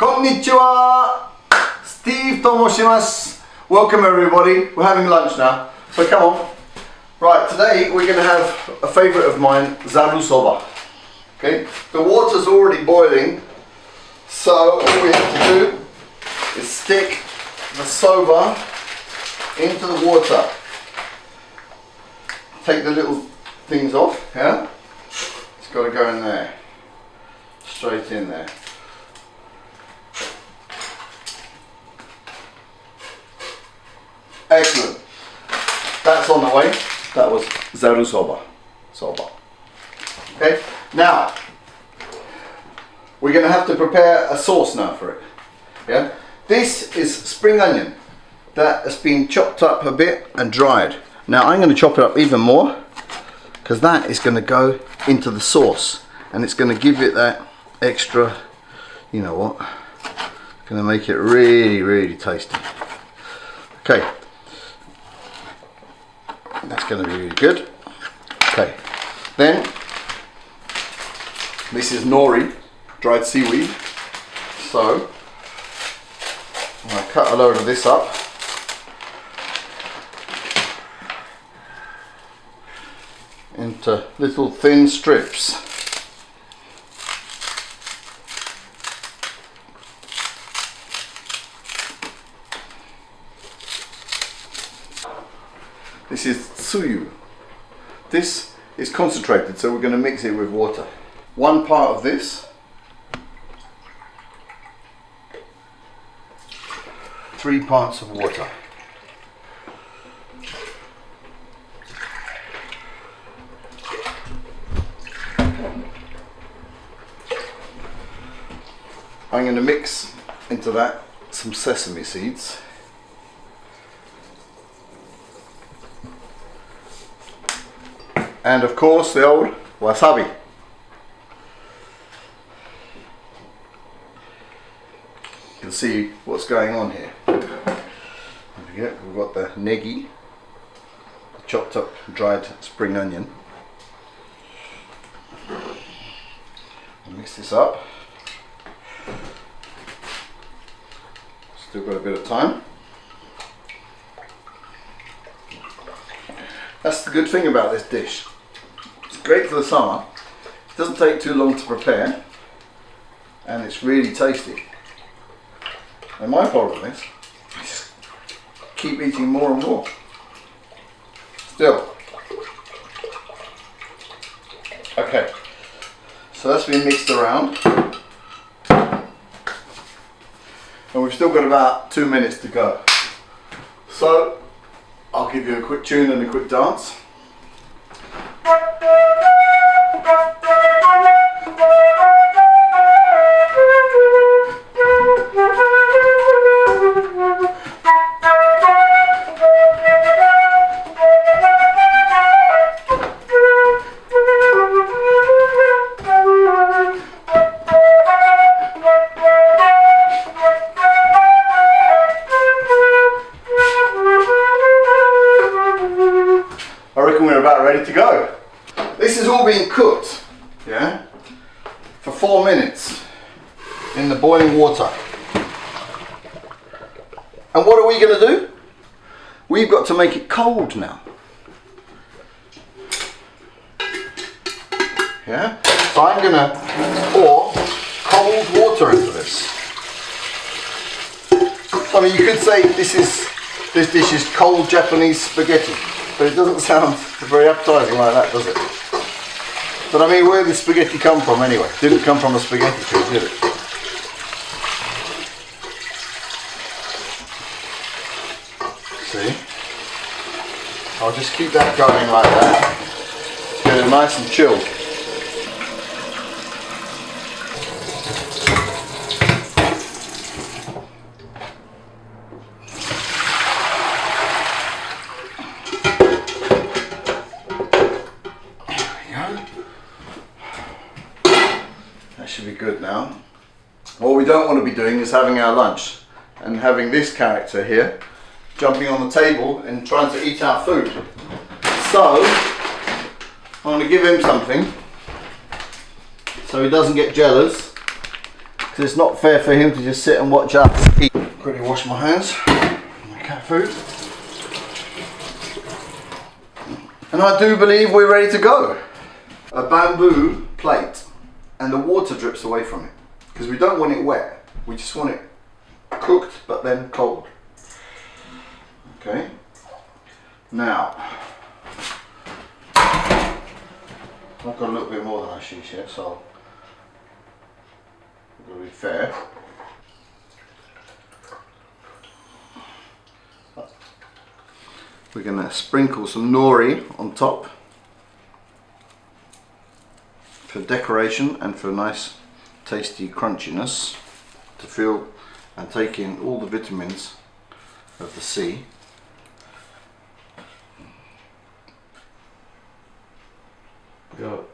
Konnichiwa! Steve Tomoshimasu. Welcome everybody. We're having lunch now. So come on. Right, today we're going to have a favourite of mine, Zaru Soba. Okay, the water's already boiling, so all we have to do is stick the soba into the water. Take the little things off, yeah? It's got to go in there. Straight in there. Excellent. That's on the way. That was Zaru Soba. Okay, now we're going to have to prepare a sauce now for it. Yeah, this is spring onion that has been chopped up a bit and dried. Now I'm going to chop it up even more because that is going to go into the sauce and it's going to give it that extra, you know what, going to make it really tasty. Okay, that's going to be really good. Okay, then this is nori, dried seaweed. So I'm going to cut a load of this up. Into little thin strips. This is tsuyu. This is concentrated, so we're going to mix it with water. 1 part of this, 3 parts of water. I'm going to mix into that some sesame seeds. And of course the old wasabi. You can see what's going on here. Don't forget, we've got the negi, the chopped up dried spring onion. I'll mix this up. Still got a bit of time. That's the good thing about this dish. It's great for the summer. It doesn't take too long to prepare, and it's really tasty. And my problem is, I just keep eating more and more. Still. Okay. So that's been mixed around. And we've still got about 2 minutes to go. So I'll give you a quick tune and a quick dance. We're about ready to go. This is all being cooked, yeah, for 4 minutes in the boiling water. And what are we going to do? We've got to make it cold now. Yeah, so I'm going to pour cold water into this. I mean, you could say this dish is cold Japanese spaghetti. But it doesn't sound very appetizing like that, does it? But I mean, where did spaghetti come from anyway? It didn't come from a spaghetti tree, did it? See? I'll just keep that going like that. It's getting nice and chilled. That should be good now. What we don't want to be doing is having our lunch and having this character here jumping on the table and trying to eat our food. So I'm going to give him something so he doesn't get jealous, because It's not fair for him to just sit and watch us eat. Quickly wash my hands. My cat food. And I do believe we're ready to go. A bamboo plate, and the water drips away from it because we don't want it wet. We just want it cooked but then cold. Okay. Now, I've got a little bit more than hashish here, so I've got to be fair. We're going to sprinkle some nori on top for decoration and for nice tasty crunchiness to feel and take in all the vitamins of the sea. Go.